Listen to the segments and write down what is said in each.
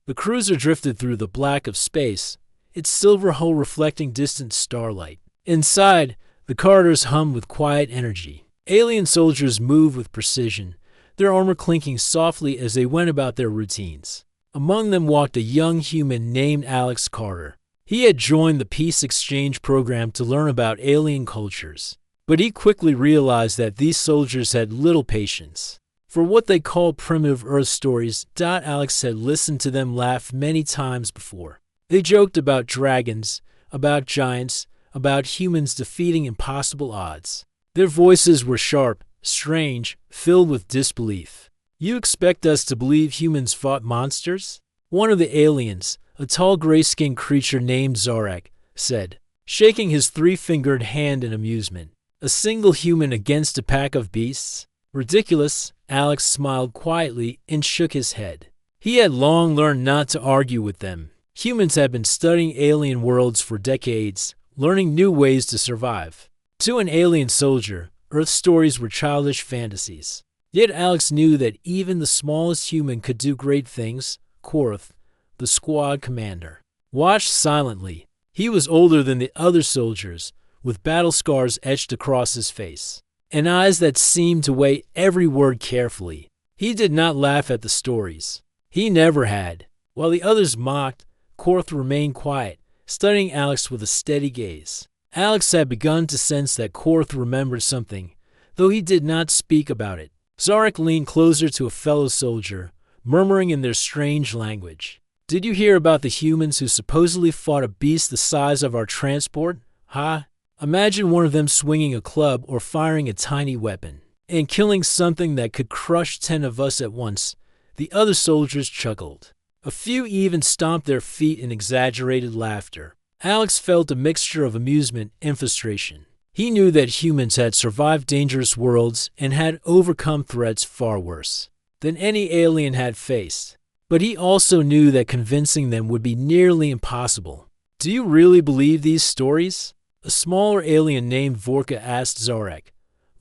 The cruiser drifted through the black of space, its silver hull reflecting distant starlight. Inside, the corridors hummed with quiet energy. Alien soldiers moved with precision, their armor clinking softly as they went about their routines. Among them walked a young human named Alex Carter. He had joined the peace exchange program to learn about alien cultures, but he quickly realized that these soldiers had little patience for what they called primitive Earth stories. Alex had listened to them laugh many times before. They joked about dragons, about giants, about humans defeating impossible odds. Their voices were sharp, strange, filled with disbelief. "You expect us to believe humans fought monsters?" One of the aliens, a tall gray-skinned creature named Zarek, said, shaking his three-fingered hand in amusement. "A single human against a pack of beasts? Ridiculous." Alex smiled quietly and shook his head. He had long learned not to argue with them. Humans had been studying alien worlds for decades, learning new ways to survive. To an alien soldier, Earth stories were childish fantasies. Yet Alex knew that even the smallest human could do great things. Korth, the squad commander, watched silently. He was older than the other soldiers, with battle scars etched across his face, and eyes that seemed to weigh every word carefully. He did not laugh at the stories. He never had. While the others mocked, Korth remained quiet, studying Alex with a steady gaze. Alex had begun to sense that Korth remembered something, though he did not speak about it. Zarek leaned closer to a fellow soldier, murmuring in their strange language. "Did you hear about the humans who supposedly fought a beast the size of our transport? Ha! Imagine one of them swinging a club or firing a tiny weapon, and killing something that could crush 10 of us at once." The other soldiers chuckled. A few even stomped their feet in exaggerated laughter. Alex felt a mixture of amusement and frustration. He knew that humans had survived dangerous worlds and had overcome threats far worse than any alien had faced. But he also knew that convincing them would be nearly impossible. "Do you really believe these stories?" A smaller alien named Vorka asked Zarek.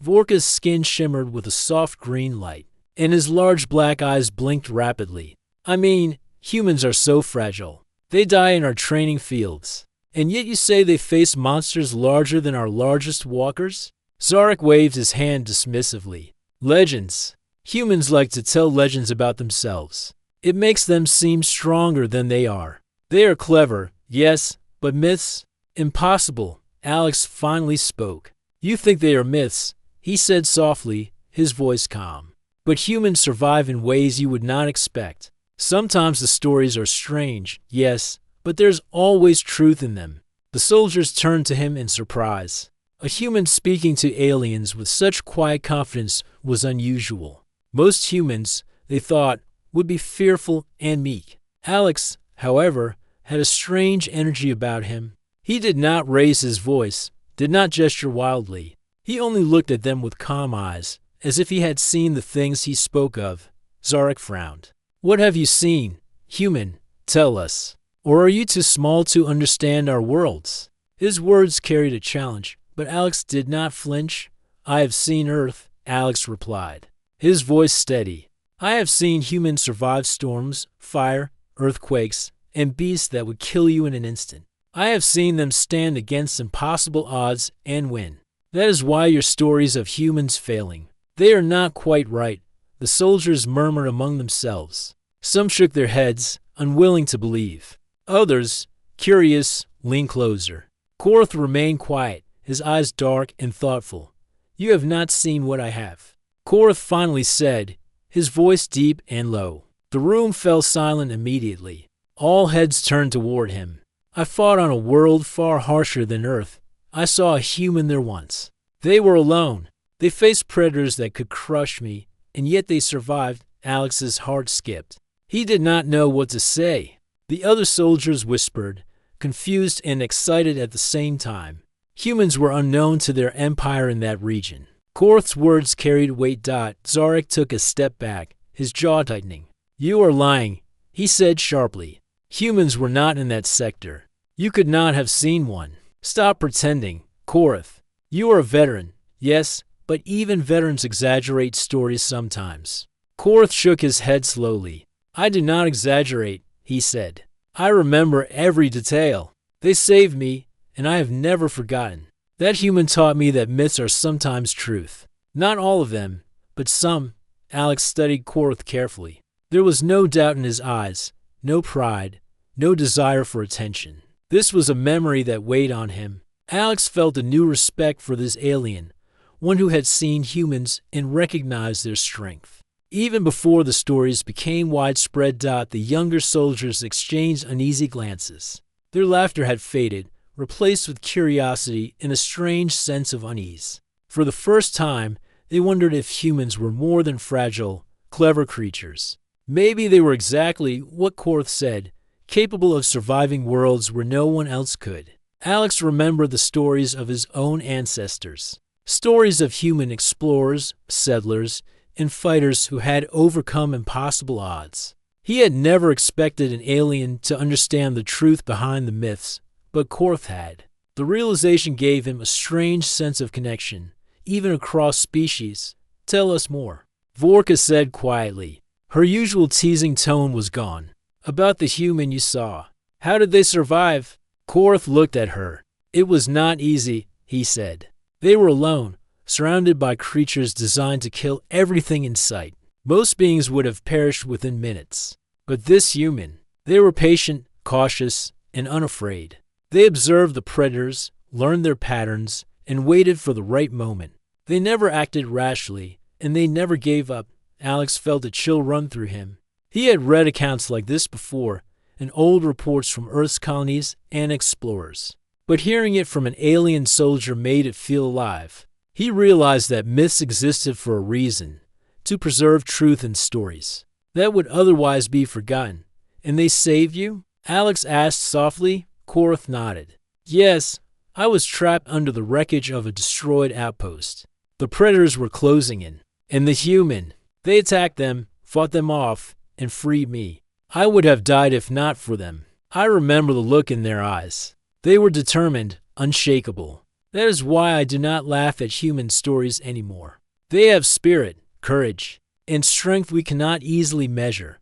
Vorka's skin shimmered with a soft green light, and his large black eyes blinked rapidly. "I mean, humans are so fragile. They die in our training fields. And yet you say they face monsters larger than our largest walkers?" Zarek waved his hand dismissively. "Legends. Humans like to tell legends about themselves. It makes them seem stronger than they are. They are clever, yes, but myths? Impossible." Alex finally spoke. "You think they are myths," he said softly, his voice calm. "But humans survive in ways you would not expect. Sometimes the stories are strange, yes, but there's always truth in them." The soldiers turned to him in surprise. A human speaking to aliens with such quiet confidence was unusual. Most humans, they thought, would be fearful and meek. Alex, however, had a strange energy about him. He did not raise his voice, did not gesture wildly. He only looked at them with calm eyes, as if he had seen the things he spoke of. Zarek frowned. "What have you seen? Human, tell us. Or are you too small to understand our worlds?" His words carried a challenge, but Alex did not flinch. "I have seen Earth," Alex replied, his voice steady. "I have seen humans survive storms, fire, earthquakes, and beasts that would kill you in an instant. I have seen them stand against impossible odds and win. That is why your stories of humans failing, they are not quite right." The soldiers murmured among themselves. Some shook their heads, unwilling to believe. Others, curious, leaned closer. Korth remained quiet, his eyes dark and thoughtful. "You have not seen what I have," Korth finally said, his voice deep and low. The room fell silent immediately. All heads turned toward him. "I fought on a world far harsher than Earth. I saw a human there once. They were alone. They faced predators that could crush me, and yet they survived." Alex's heart skipped. He did not know what to say. The other soldiers whispered, confused and excited at the same time. Humans were unknown to their empire in that region. Korth's words carried weight. Zarek took a step back, his jaw tightening. "You are lying," he said sharply. "Humans were not in that sector. You could not have seen one. Stop pretending, Korth. You are a veteran, yes, but even veterans exaggerate stories sometimes." Korth shook his head slowly. "I do not exaggerate," he said. "I remember every detail. They saved me, and I have never forgotten. That human taught me that myths are sometimes truth. Not all of them, but some." Alex studied Korth carefully. There was no doubt in his eyes, no pride, no desire for attention. This was a memory that weighed on him. Alex felt a new respect for this alien, one who had seen humans and recognized their strength. Even before the stories became widespread, the younger soldiers exchanged uneasy glances. Their laughter had faded, replaced with curiosity and a strange sense of unease. For the first time, they wondered if humans were more than fragile, clever creatures. Maybe they were exactly what Korth said, capable of surviving worlds where no one else could. Alex remembered the stories of his own ancestors. Stories of human explorers, settlers, and fighters who had overcome impossible odds. He had never expected an alien to understand the truth behind the myths, but Korth had. The realization gave him a strange sense of connection, even across species. "Tell us more," Vorka said quietly. Her usual teasing tone was gone. "About the human you saw. How did they survive?" Korth looked at her. "It was not easy," he said. "They were alone, surrounded by creatures designed to kill everything in sight. Most beings would have perished within minutes. But this human, they were patient, cautious, and unafraid. They observed the predators, learned their patterns, and waited for the right moment. They never acted rashly, and they never gave up." Alex felt a chill run through him. He had read accounts like this before, and old reports from Earth's colonies and explorers. But hearing it from an alien soldier made it feel alive. He realized that myths existed for a reason, to preserve truth in stories that would otherwise be forgotten. "And they saved you?" Alex asked softly. Korth nodded. "Yes, I was trapped under the wreckage of a destroyed outpost. The predators were closing in. And the human, they attacked them, fought them off, and freed me. I would have died if not for them." I remember the look in their eyes. They were determined, unshakable. That is why I do not laugh at human stories anymore. They have spirit, courage, and strength we cannot easily measure.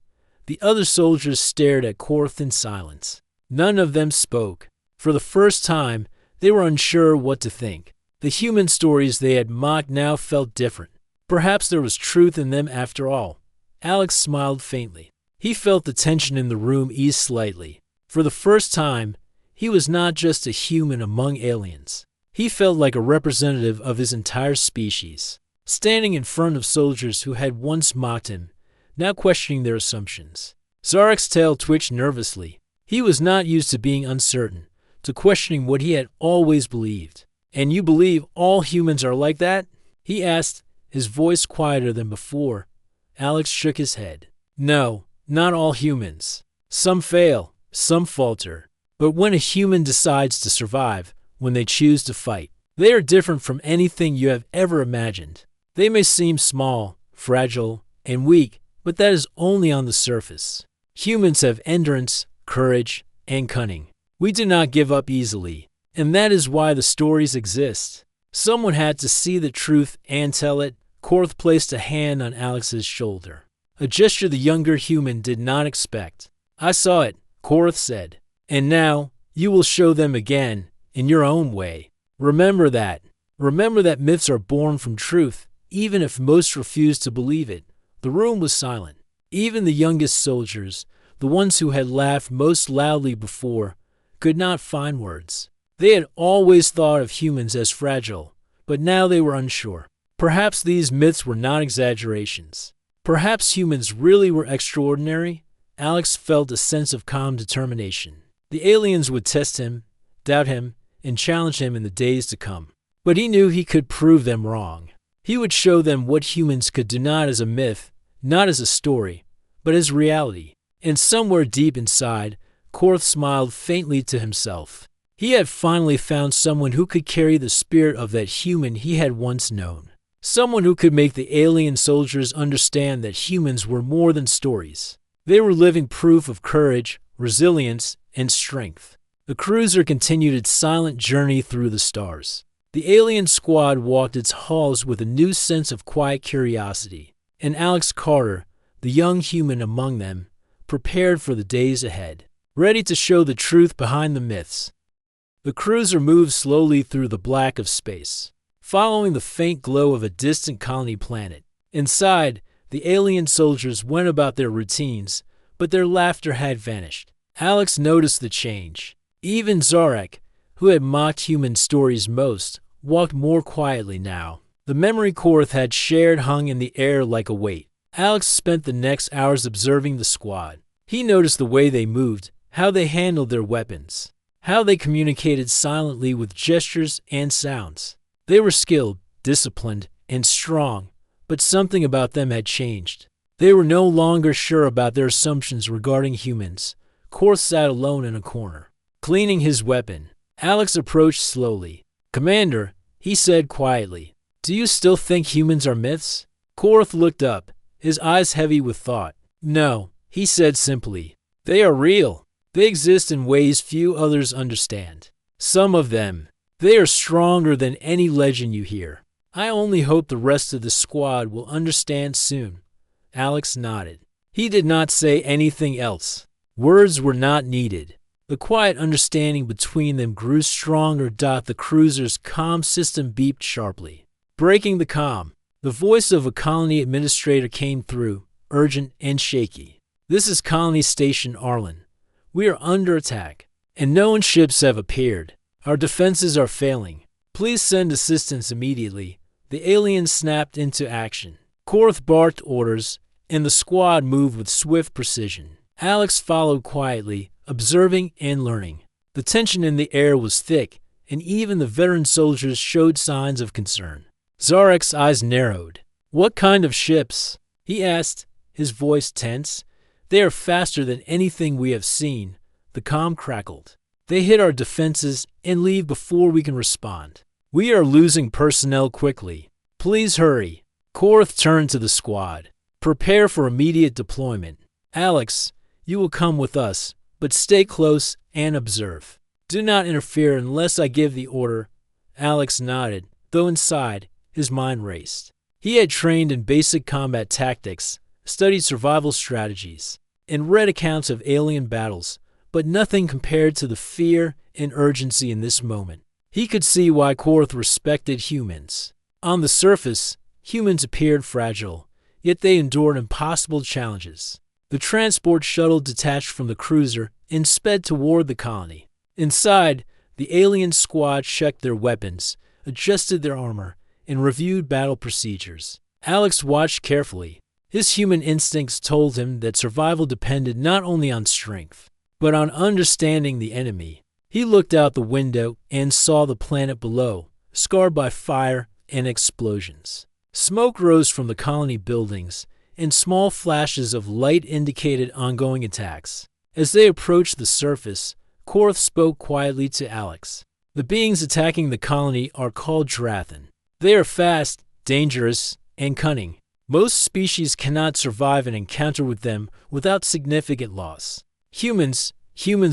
The other soldiers stared at Korth in silence. None of them spoke. For the first time, they were unsure what to think. The human stories they had mocked now felt different. Perhaps there was truth in them after all. Alex smiled faintly. He felt the tension in the room ease slightly. For the first time, he was not just a human among aliens. He felt like a representative of his entire species, standing in front of soldiers who had once mocked him, now questioning their assumptions. Zarek's tail twitched nervously. He was not used to being uncertain, to questioning what he had always believed. "And you believe all humans are like that?" he asked, his voice quieter than before. Alex shook his head. "No, not all humans. Some fail, some falter. But when a human decides to survive, when they choose to fight, they are different from anything you have ever imagined. They may seem small, fragile, and weak, but that is only on the surface. Humans have endurance, courage, and cunning. We do not give up easily, and that is why the stories exist." Someone had to see the truth and tell it. Korth placed a hand on Alex's shoulder, a gesture the younger human did not expect. "I saw it," Korth said. "And now, you will show them again, in your own way. Remember that. Remember that myths are born from truth, even if most refuse to believe it." The room was silent. Even the youngest soldiers, the ones who had laughed most loudly before, could not find words. They had always thought of humans as fragile, but now they were unsure. Perhaps these myths were not exaggerations. Perhaps humans really were extraordinary. Alex felt a sense of calm determination. The aliens would test him, doubt him, and challenge him in the days to come. But he knew he could prove them wrong. He would show them what humans could do, not as a myth, not as a story, but as reality. And somewhere deep inside, Korth smiled faintly to himself. He had finally found someone who could carry the spirit of that human he had once known. Someone who could make the alien soldiers understand that humans were more than stories. They were living proof of courage, resilience, and strength. The cruiser continued its silent journey through the stars. The alien squad walked its halls with a new sense of quiet curiosity. And Alex Carter, the young human among them, prepared for the days ahead, ready to show the truth behind the myths. The cruiser moved slowly through the black of space, following the faint glow of a distant colony planet. Inside, the alien soldiers went about their routines, but their laughter had vanished. Alex noticed the change. Even Zarek, who had mocked human stories most, walked more quietly now. The memory Korth had shared hung in the air like a weight. Alex spent the next hours observing the squad. He noticed the way they moved, how they handled their weapons, how they communicated silently with gestures and sounds. They were skilled, disciplined, and strong, but something about them had changed. They were no longer sure about their assumptions regarding humans. Korth sat alone in a corner, cleaning his weapon. Alex approached slowly. "Commander," he said quietly, "do you still think humans are myths?" Korth looked up, his eyes heavy with thought. "No," he said simply. "They are real. They exist in ways few others understand. Some of them, they are stronger than any legend you hear. I only hope the rest of the squad will understand soon." Alex nodded. He did not say anything else. Words were not needed. The quiet understanding between them grew stronger. The cruiser's comm system beeped sharply. Breaking the comm, the voice of a colony administrator came through, urgent and shaky. "This is Colony Station Arlen. We are under attack, and known ships have appeared. Our defenses are failing. Please send assistance immediately." The aliens snapped into action. Korth barked orders, and the squad moved with swift precision. Alex followed quietly, observing and learning. The tension in the air was thick, and even the veteran soldiers showed signs of concern. Zarek's eyes narrowed. "What kind of ships?" he asked, his voice tense. "They are faster than anything we have seen." The comm crackled. "They hit our defenses and leave before we can respond. We are losing personnel quickly. Please hurry." Korth turned to the squad. "Prepare for immediate deployment. Alex, you will come with us, but stay close and observe. Do not interfere unless I give the order." Alex nodded, though inside, his mind raced. He had trained in basic combat tactics, studied survival strategies, and read accounts of alien battles, but nothing compared to the fear and urgency in this moment. He could see why Korth respected humans. On the surface, humans appeared fragile, yet they endured impossible challenges. The transport shuttle detached from the cruiser and sped toward the colony. Inside, the alien squad checked their weapons, adjusted their armor, and reviewed battle procedures. Alex watched carefully. His human instincts told him that survival depended not only on strength, but on understanding the enemy. He looked out the window and saw the planet below, scarred by fire and explosions. Smoke rose from the colony buildings, and small flashes of light indicated ongoing attacks. As they approached the surface, Korth spoke quietly to Alex. "The beings attacking the colony are called Drathan. They are fast, dangerous, and cunning. Most species cannot survive an encounter with them without significant loss. Humans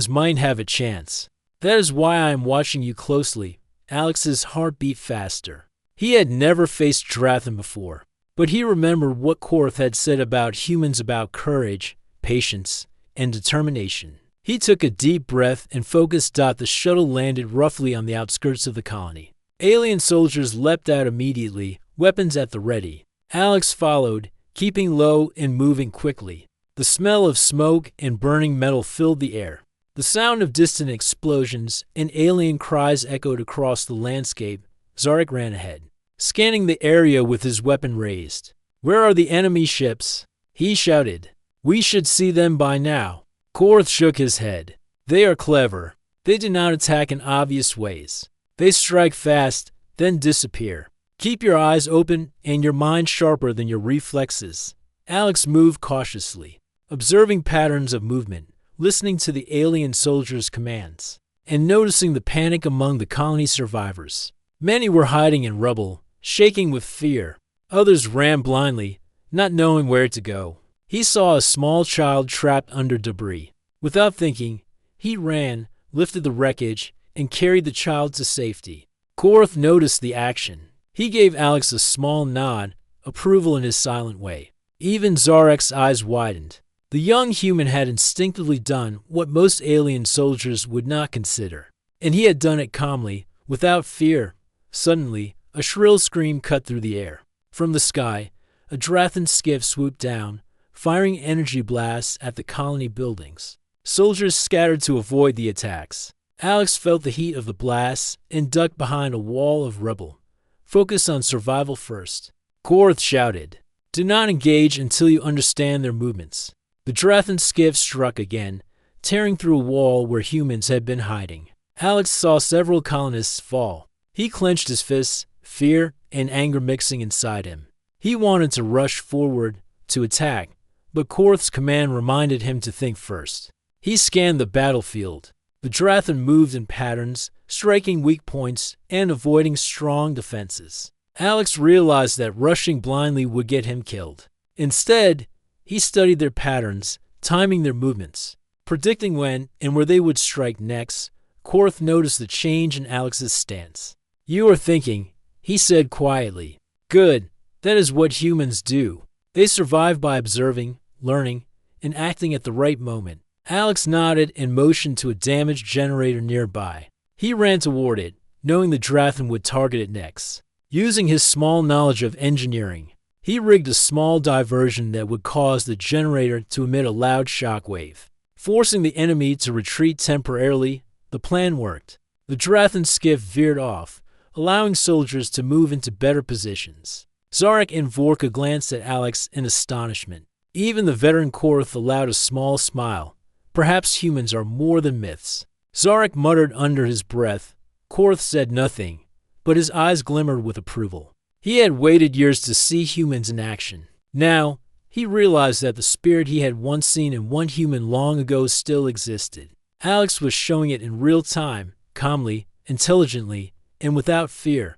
might have a chance. That is why I am watching you closely." Alex's heart beat faster. He had never faced Drathan before, but he remembered what Korth had said about humans, about courage, patience, and determination. He took a deep breath and focused. The shuttle landed roughly on the outskirts of the colony. Alien soldiers leapt out immediately, weapons at the ready. Alex followed, keeping low and moving quickly. The smell of smoke and burning metal filled the air. The sound of distant explosions and alien cries echoed across the landscape. Zarek ran ahead, scanning the area with his weapon raised. "Where are the enemy ships?" he shouted. "We should see them by now." Korth shook his head. "They are clever. They do not attack in obvious ways. They strike fast, then disappear. Keep your eyes open and your mind sharper than your reflexes." Alex moved cautiously, observing patterns of movement, listening to the alien soldiers' commands, and noticing the panic among the colony survivors. Many were hiding in rubble, shaking with fear. Others ran blindly, not knowing where to go. He saw a small child trapped under debris. Without thinking, he ran, lifted the wreckage, and carried the child to safety. Korth noticed the action. He gave Alex a small nod, approval in his silent way. Even Zarek's eyes widened. The young human had instinctively done what most alien soldiers would not consider, and he had done it calmly, without fear. Suddenly, a shrill scream cut through the air. From the sky, a Drathan skiff swooped down, firing energy blasts at the colony buildings. Soldiers scattered to avoid the attacks. Alex felt the heat of the blasts and ducked behind a wall of rubble. Focus on survival first. Korth shouted, "Do not engage until you understand their movements." The Drathan skiff struck again, tearing through a wall where humans had been hiding. Alex saw several colonists fall. He clenched his fists, fear and anger mixing inside him. He wanted to rush forward to attack, but Korth's command reminded him to think first. He scanned the battlefield. The Drathan moved in patterns, striking weak points and avoiding strong defenses. Alex realized that rushing blindly would get him killed. Instead, he studied their patterns, timing their movements, predicting when and where they would strike next. Korth noticed the change in Alex's stance. "You are thinking," he said quietly. "Good. That is what humans do. They survive by observing, learning, and acting at the right moment." Alex nodded and motioned to a damaged generator nearby. He ran toward it, knowing the Drathan would target it next. Using his small knowledge of engineering, he rigged a small diversion that would cause the generator to emit a loud shockwave, forcing the enemy to retreat temporarily. The plan worked. The Drathan skiff veered off, allowing soldiers to move into better positions. Zarek and Vorka glanced at Alex in astonishment. Even the veteran Korth allowed a small smile. Perhaps humans are more than myths. Zarek muttered under his breath. Korth said nothing, but his eyes glimmered with approval. He had waited years to see humans in action. Now, he realized that the spirit he had once seen in one human long ago still existed. Alex was showing it in real time, calmly, intelligently, and without fear.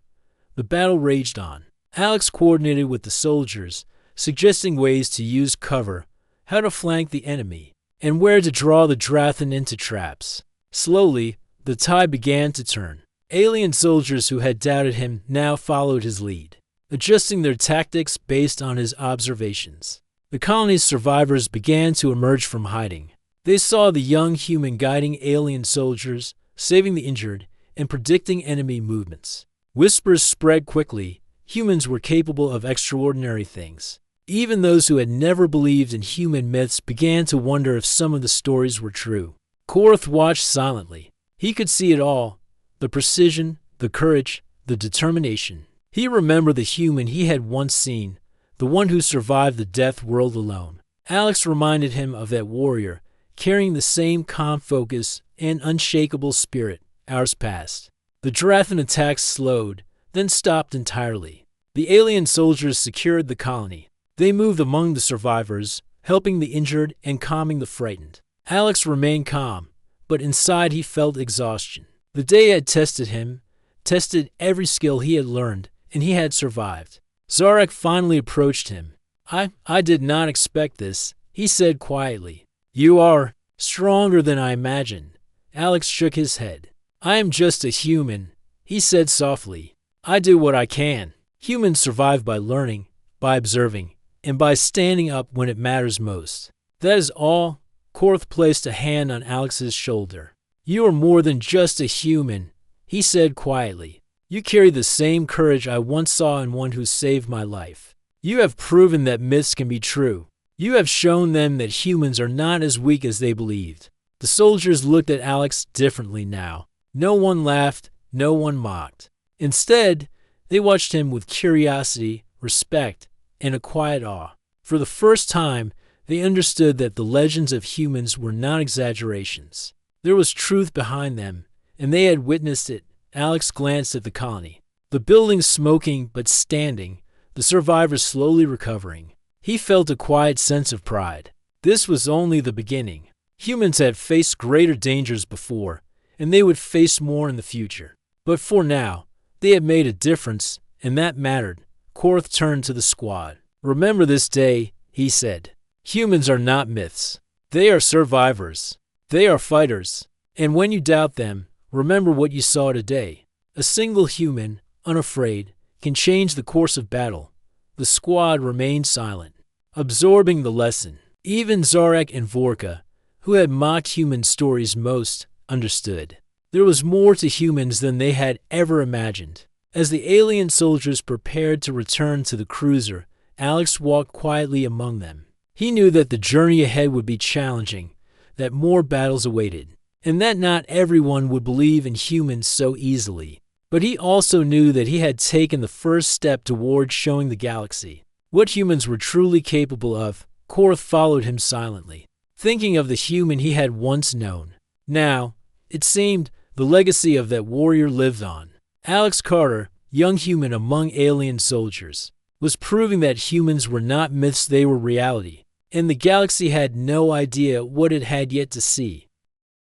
The battle raged on. Alex coordinated with the soldiers, suggesting ways to use cover, how to flank the enemy, and where to draw the Drathan into traps. Slowly, the tide began to turn. Alien soldiers who had doubted him now followed his lead, adjusting their tactics based on his observations. The colony's survivors began to emerge from hiding. They saw the young human guiding alien soldiers, saving the injured, and predicting enemy movements. Whispers spread quickly. Humans were capable of extraordinary things. Even those who had never believed in human myths began to wonder if some of the stories were true. Korth watched silently. He could see it all: the precision, the courage, the determination. He remembered the human he had once seen, the one who survived the death world alone. Alex reminded him of that warrior, carrying the same calm focus and unshakable spirit hours past. The Drathan attacks slowed, then stopped entirely. The alien soldiers secured the colony. They moved among the survivors, helping the injured and calming the frightened. Alex remained calm, but inside he felt exhaustion. The day had tested him, tested every skill he had learned, and he had survived. Zarek finally approached him. I did not expect this," he said quietly. "You are stronger than I imagined." Alex shook his head. "I am just a human," he said softly. "I do what I can. Humans survive by learning, by observing, and by standing up when it matters most. That is all." Korth placed a hand on Alex's shoulder. "You are more than just a human," he said quietly. "You carry the same courage I once saw in one who saved my life. You have proven that myths can be true. You have shown them that humans are not as weak as they believed." The soldiers looked at Alex differently now. No one laughed, no one mocked. Instead, they watched him with curiosity, respect, and a quiet awe. For the first time, they understood that the legends of humans were not exaggerations. There was truth behind them, and they had witnessed it. Alex glanced at the colony. The buildings smoking but standing, the survivors slowly recovering. He felt a quiet sense of pride. This was only the beginning. Humans had faced greater dangers before, and they would face more in the future. But for now, they had made a difference, and that mattered. Korth turned to the squad. "Remember this day," he said. "Humans are not myths. They are survivors. They are fighters. And when you doubt them, remember what you saw today. A single human, unafraid, can change the course of battle." The squad remained silent, absorbing the lesson. Even Zarek and Vorka, who had mocked human stories most, understood. There was more to humans than they had ever imagined. As the alien soldiers prepared to return to the cruiser, Alex walked quietly among them. He knew that the journey ahead would be challenging, that more battles awaited, and that not everyone would believe in humans so easily. But he also knew that he had taken the first step toward showing the galaxy what humans were truly capable of. Korth followed him silently, thinking of the human he had once known. Now, it seemed, the legacy of that warrior lived on. Alex Carter, young human among alien soldiers, was proving that humans were not myths, they were reality, and the galaxy had no idea what it had yet to see.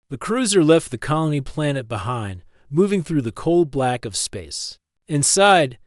The cruiser left the colony planet behind, moving through the cold black of space. Inside,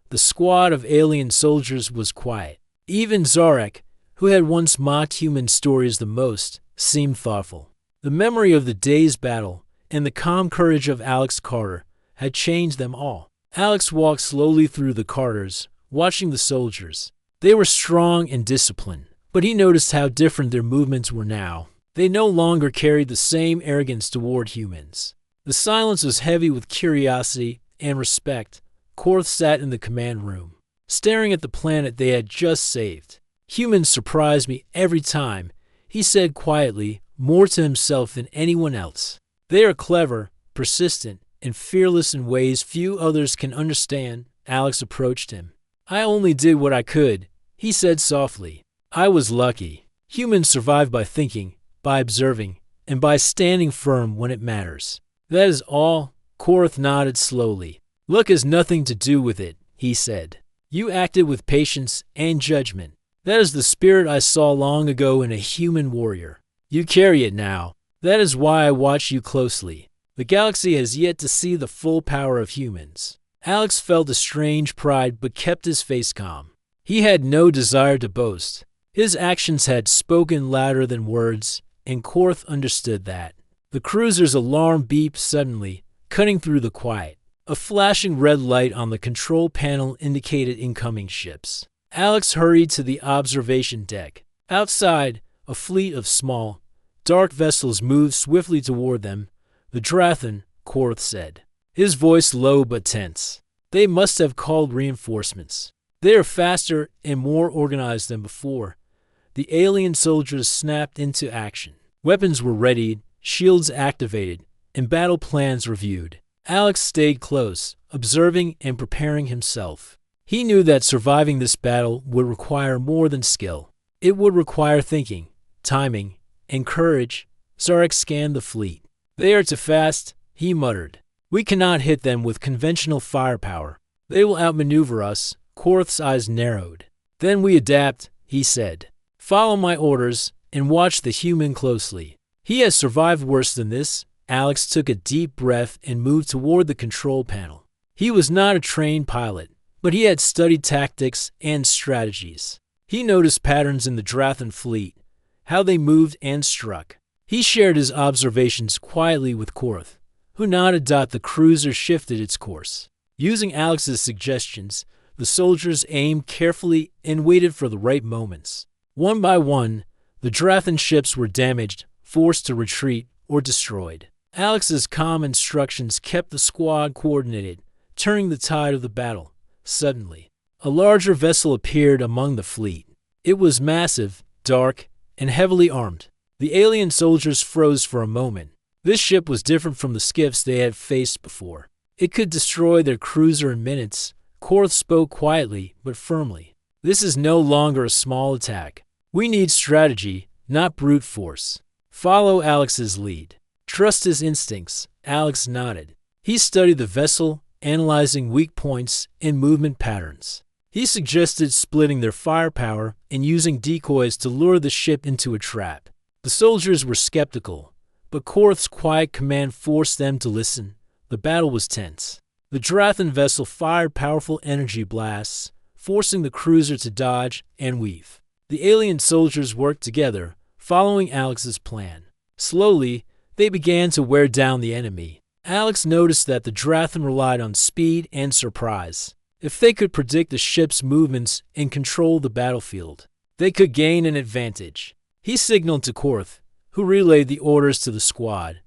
the squad of alien soldiers was quiet. Even Zarek, who had once mocked human stories the most, seemed thoughtful. The memory of the day's battle and the calm courage of Alex Carter had changed them all. Alex walked slowly through the Carters, watching the soldiers. They were strong and disciplined, but he noticed how different their movements were now. They no longer carried the same arrogance toward humans. The silence was heavy with curiosity and respect. Korth sat in the command room, staring at the planet they had just saved. "Humans surprise me every time," he said quietly, more to himself than anyone else. "They are clever, persistent, and fearless in ways few others can understand." Alex approached him. "I only did what I could," he said softly. "I was lucky. Humans survive by thinking, by observing, and by standing firm when it matters. That is all." Korth nodded slowly. "Luck has nothing to do with it," he said. "You acted with patience and judgment. That is the spirit I saw long ago in a human warrior. You carry it now. That is why I watch you closely. The galaxy has yet to see the full power of humans." Alex felt a strange pride but kept his face calm. He had no desire to boast. His actions had spoken louder than words, and Korth understood that. The cruiser's alarm beeped suddenly, cutting through the quiet. A flashing red light on the control panel indicated incoming ships. Alex hurried to the observation deck. Outside, a fleet of small, dark vessels moved swiftly toward them. "The Drathan," Korth said, his voice low but tense. "They must have called reinforcements. They are faster and more organized than before." The alien soldiers snapped into action. Weapons were readied, shields activated, and battle plans reviewed. Alex stayed close, observing and preparing himself. He knew that surviving this battle would require more than skill. It would require thinking, timing, and courage. Zarek scanned the fleet. "They are too fast," he muttered. "We cannot hit them with conventional firepower. They will outmaneuver us." Korth's eyes narrowed. "Then we adapt," he said. "Follow my orders and watch the human closely. He has survived worse than this." Alex took a deep breath and moved toward the control panel. He was not a trained pilot, but he had studied tactics and strategies. He noticed patterns in the Drathan fleet, how they moved and struck. He shared his observations quietly with Korth, who nodded. The cruiser shifted its course. Using Alex's suggestions, the soldiers aimed carefully and waited for the right moments. One by one, the Drathan ships were damaged, forced to retreat, or destroyed. Alex's calm instructions kept the squad coordinated, turning the tide of the battle. Suddenly, a larger vessel appeared among the fleet. It was massive, dark, and heavily armed. The alien soldiers froze for a moment. This ship was different from the skiffs they had faced before. It could destroy their cruiser in minutes. Korth spoke quietly but firmly. "This is no longer a small attack. We need strategy, not brute force. Follow Alex's lead. Trust his instincts." Alex nodded. He studied the vessel, analyzing weak points and movement patterns. He suggested splitting their firepower and using decoys to lure the ship into a trap. The soldiers were skeptical, but Korth's quiet command forced them to listen. The battle was tense. The Drathan vessel fired powerful energy blasts, forcing the cruiser to dodge and weave. The alien soldiers worked together, following Alex's plan. Slowly, they began to wear down the enemy. Alex noticed that the Drathan relied on speed and surprise. If they could predict the ship's movements and control the battlefield, they could gain an advantage. He signaled to Korth, who relayed the orders to the squad.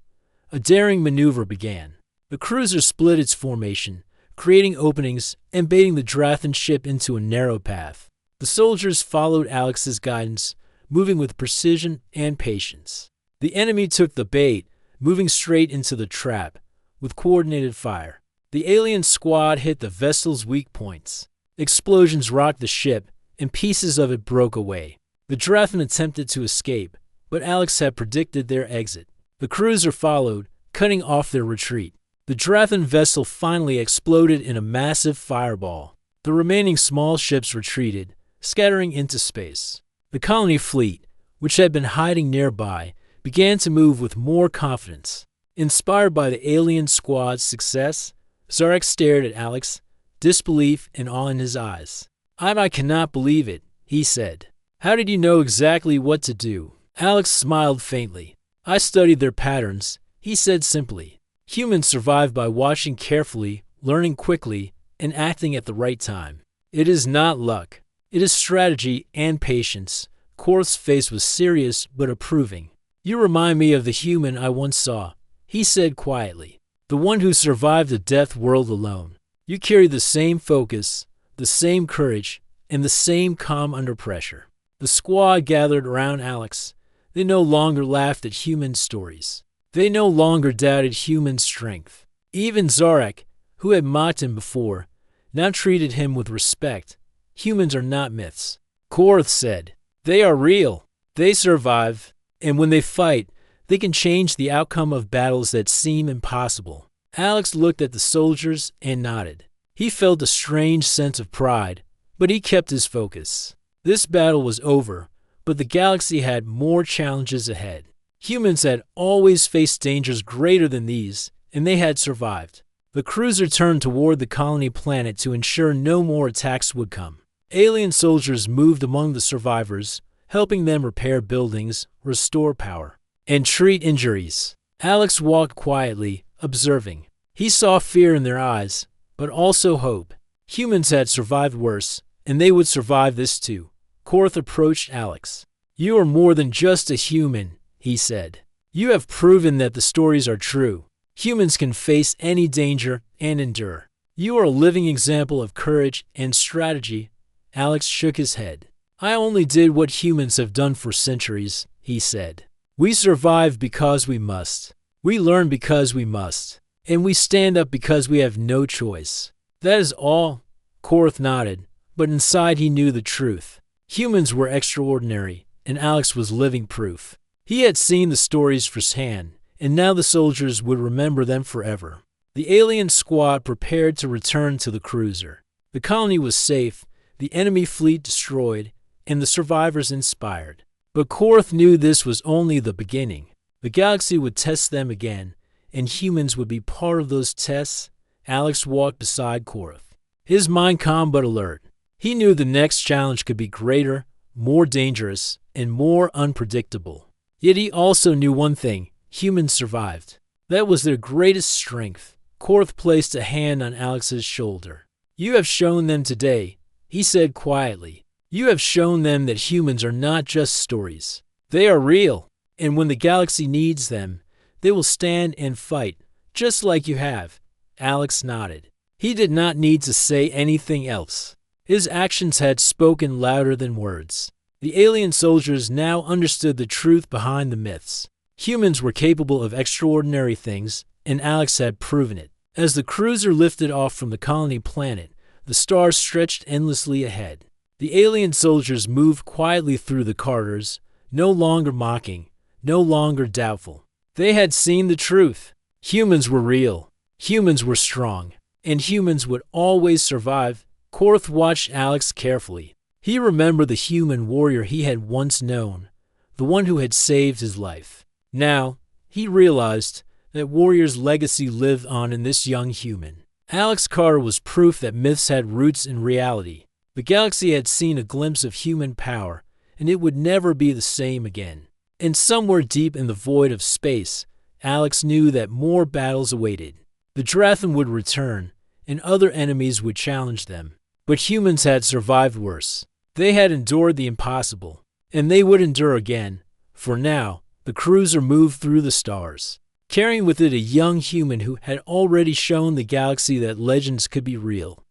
A daring maneuver began. The cruiser split its formation, creating openings and baiting the Drathan ship into a narrow path. The soldiers followed Alex's guidance, moving with precision and patience. The enemy took the bait, moving straight into the trap, with coordinated fire. The alien squad hit the vessel's weak points. Explosions rocked the ship, and pieces of it broke away. The Drathan attempted to escape, but Alex had predicted their exit. The cruiser followed, cutting off their retreat. The Drathan vessel finally exploded in a massive fireball. The remaining small ships retreated, scattering into space. The colony fleet, which had been hiding nearby, began to move with more confidence. Inspired by the alien squad's success, Zarek stared at Alex, disbelief and awe in his eyes. I cannot believe it, he said. How did you know exactly what to do? Alex smiled faintly. I studied their patterns, he said simply. Humans survive by watching carefully, learning quickly, and acting at the right time. It is not luck. It is strategy and patience. Korth's face was serious but approving. You remind me of the human I once saw, he said quietly. The one who survived a death world alone. You carry the same focus, the same courage, and the same calm under pressure. The squad gathered around Alex. They no longer laughed at human stories. They no longer doubted human strength. Even Zarek, who had mocked him before, now treated him with respect. Humans are not myths. Korth said, they are real. They survive, and when they fight, they can change the outcome of battles that seem impossible. Alex looked at the soldiers and nodded. He felt a strange sense of pride, but he kept his focus. This battle was over, but the galaxy had more challenges ahead. Humans had always faced dangers greater than these, and they had survived. The cruiser turned toward the colony planet to ensure no more attacks would come. Alien soldiers moved among the survivors, helping them repair buildings, restore power, and treat injuries. Alex walked quietly, observing. He saw fear in their eyes, but also hope. Humans had survived worse, and they would survive this too. Korth approached Alex. You are more than just a human, he said. You have proven that the stories are true. Humans can face any danger and endure. You are a living example of courage and strategy. Alex shook his head. I only did what humans have done for centuries, he said. We survive because we must. We learn because we must. And we stand up because we have no choice. That is all. Korth nodded, but inside he knew the truth. Humans were extraordinary, and Alex was living proof. He had seen the stories firsthand, and now the soldiers would remember them forever. The alien squad prepared to return to the cruiser. The colony was safe, the enemy fleet destroyed, and the survivors inspired. But Korth knew this was only the beginning. The galaxy would test them again, and humans would be part of those tests. Alex walked beside Korth, his mind calm but alert. He knew the next challenge could be greater, more dangerous, and more unpredictable. Yet he also knew one thing: humans survived. That was their greatest strength. Korth placed a hand on Alex's shoulder. You have shown them today, he said quietly. You have shown them that humans are not just stories. They are real, and when the galaxy needs them, they will stand and fight, just like you have. Alex nodded. He did not need to say anything else. His actions had spoken louder than words. The alien soldiers now understood the truth behind the myths. Humans were capable of extraordinary things, and Alex had proven it. As the cruiser lifted off from the colony planet, the stars stretched endlessly ahead. The alien soldiers moved quietly through the corridors, no longer mocking, no longer doubtful. They had seen the truth. Humans were real. Humans were strong. And humans would always survive. Korth watched Alex carefully. He remembered the human warrior he had once known, the one who had saved his life. Now, he realized that warrior's legacy lived on in this young human. Alex Carter was proof that myths had roots in reality. The galaxy had seen a glimpse of human power, and it would never be the same again. And somewhere deep in the void of space, Alex knew that more battles awaited. The Drathan would return, and other enemies would challenge them. But humans had survived worse. They had endured the impossible, and they would endure again, For now, the cruiser moved through the stars, carrying with it a young human who had already shown the galaxy that legends could be real.